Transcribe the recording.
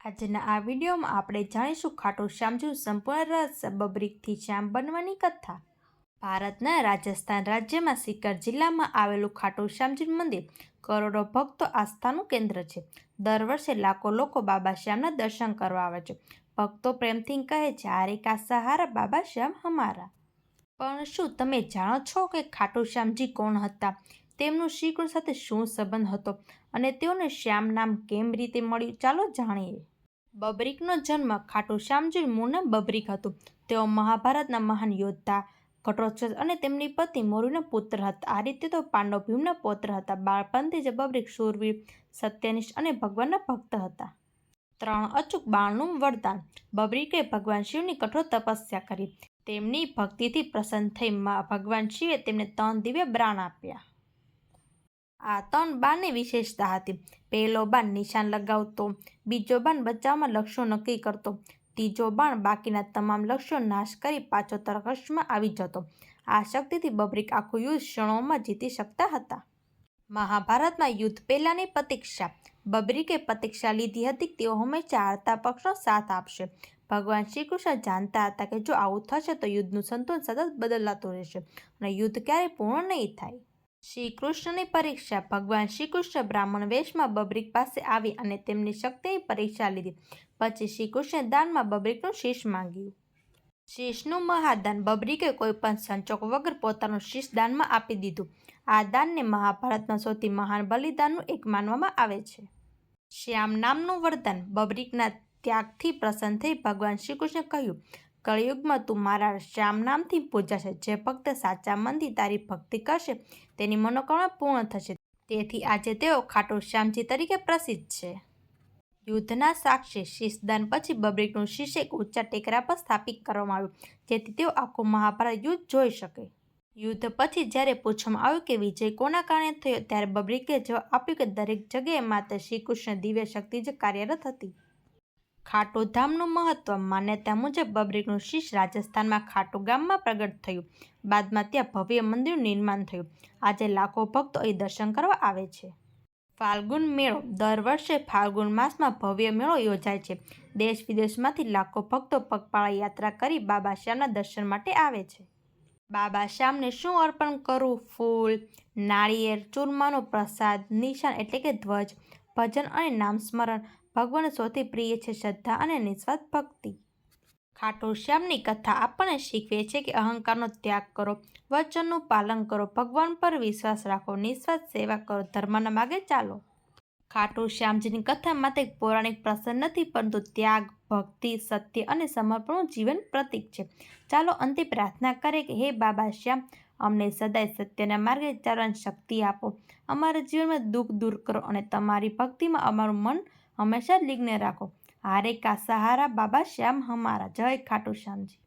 આજના આ વિડીયોમાં આપણે જાણીશું ખાટુ શ્યામજીનું સંપૂર્ણ રહસ્ય, બબરીકથી શ્યામ બનવાની કથા। ભારતના રાજસ્થાન રાજ્યમાં સીકર જિલ્લામાં આવેલું ખાટુ શ્યામજી મંદિર કરોડો ભક્તો આસ્થાનું કેન્દ્ર છે। દર વર્ષે લાખો લોકો બાબા શ્યામના દર્શન કરવા આવે છે। ભક્તો પ્રેમથી કહે છે, હારે કા સહારા બાબા શ્યામ હમારા। પણ શું તમે જાણો છો કે ખાટુ શ્યામજી કોણ હતા? તેમનું શ્રીકૃષ્ણ સાથે શું સંબંધ હતો અને તેઓને શ્યામ નામ કેમ રીતે મળ્યું? ચાલો જાણીએ। બબરીકનો જન્મ ખાટુ શ્યામજીનું મૂળ નામ બબરીક હતું। તેઓ મહાભારતના મહાન યોદ્ધા ઘટોત્કચ અને તેમની પત્ની મોરુના પુત્ર હતા। આ રીતે તેઓ પાંડવ ભીમના પૌત્ર હતા। બાળપણથી જ બબરીક શૂરવીર, સત્યનિષ્ઠ અને ભગવાનના ભક્ત હતા। 3 અચૂક બાળનું વરદાન। બબરીકે ભગવાન શિવની કઠોર તપસ્યા કરી। તેમની ભક્તિથી પ્રસન્ન થઈ ભગવાન શિવે તેમને 3 દિવ્ય બાણ આપ્યા। આ 3 બાણની વિશેષતા હતી: પહેલો બાણ નિશાન લગાવતો, બીજો બાણ બચાવમાં લક્ષ્યો નક્કી કરતો, ત્રીજો બાણ બાકીના તમામ લક્ષ્યો નાશ કરી પાછો તટસ્થમાં આવી જતો। આ શક્તિથી બબરીક આખું યુદ્ધ ક્ષણોમાં જીતી શકતા હતા। મહાભારતમાં યુદ્ધ પહેલાની પ્રતીક્ષા। બબરીકે પ્રતીક્ષા લીધી હતી કે તેઓ હંમેશા હારતા પક્ષનો સાથ આપશે। ભગવાન શ્રીકૃષ્ણ જાણતા હતા કે જો આવું થશે તો યુદ્ધનું સંતુલન સતત બદલાતું રહેશે અને યુદ્ધ ક્યારેય પૂર્ણ નહીં થાય। શ્રીકૃષ્ણની પરીક્ષા। ભગવાન શ્રીકૃષ્ણ બ્રાહ્મણ વેશમાં બબરીક પાસે આવ્યા અને તેમની શક્તિની પરીક્ષા લીધી। પછી શ્રીકૃષ્ણે દાનમાં બબરીકનું શીશ માંગ્યું। શીશનું મહાદાન। બબરીકે કોઈ પણ સંકોચ વગર પોતાનું શીશ દાનમાં આપી દીધું। આ દાનને મહાભારતમાં સૌથી મહાન બલિદાનનું એક માનવામાં આવે છે। શ્યામ નામનું વરદાન। બબરીકના ત્યાગથી પ્રસન્ન થઈ ભગવાન શ્રીકૃષ્ણે કહ્યું, કળિયુગમાં તું મારા શ્યામ નામથી પૂજાશે। જે ભક્ત સાચા મનથી તારી ભક્તિ કરશે તેની મનોકામના પૂર્ણ થશે। તેથી આજે તેઓ ખાટુ શ્યામજી તરીકે પ્રસિદ્ધ છે। યુદ્ધના સાક્ષી। શીશદાન પછી બબરીકનું શીશ એક ઊંચા ટેકરા પર સ્થાપિત કરવામાં આવ્યું જેથી તેઓ આખું મહાભારત યુદ્ધ જોઈ શકે। યુદ્ધ પછી જ્યારે પૂછવામાં આવ્યું કે વિજય કોના કારણે થયો, ત્યારે બબરીકે જવાબ આપ્યો કે દરેક જગ્યાએ માત્ર શ્રીકૃષ્ણ દિવ્ય શક્તિ જ કાર્યરત હતી। ખાટુ ધામનું મહત્વ। માન્યતા મુજબ બબરીકનું શીશ રાજસ્થાનમાં ખાટુ ગામમાં પ્રગટ થયું। બાદમાં ત્યાં ભવ્ય મંદિરનું નિર્માણ થયું। આજે લાખો ભક્તો અહીં દર્શન કરવા આવે છે। ફાલ્ગુન મેળો। દર વર્ષે ફાલ્ગુન માસમાં ભવ્ય મેળો યોજાય છે। દેશ વિદેશમાંથી લાખો ભક્તો પગપાળા યાત્રા કરી બાબા શ્યામના દર્શન માટે આવે છે। બાબા શ્યામને શું અર્પણ કરવું? ફૂલ, નાળિયેર, ચૂરમાનો પ્રસાદ, નિશાન એટલે કે ધ્વજ, ભજન અને નામ સ્મરણ। ભગવાનને સૌથી પ્રિય છે શ્રદ્ધા અને નિસ્વાર્થ ભક્તિ। ખાટુ શ્યામની કથા આપણને શીખવે છે કે અહંકારનો ત્યાગ કરો, વચનનું પાલન કરો, ભગવાન પર વિશ્વાસ રાખો, નિસ્વાર્થ સેવા કરો, ધર્મના માર્ગે ચાલો। ખાટુ શ્યામજીની કથા માત્ર એક પૌરાણિક પ્રસંગ નથી પરંતુ ત્યાગ, ભક્તિ, સત્ય અને સમર્પણનું જીવન પ્રતીક છે। ચાલો અંતે પ્રાર્થના કરીએ કે હે બાબા શ્યામ, અમને સદાય સત્યના માર્ગે ચાલવાની શક્તિ આપો, અમારા જીવનમાં દુઃખ દૂર કરો અને તમારી ભક્તિમાં અમારું મન હંમેશા લીન રાખો। હારે કા સહારા બાબા શ્યામ હમારા। જય ખાટુ શ્યામજી।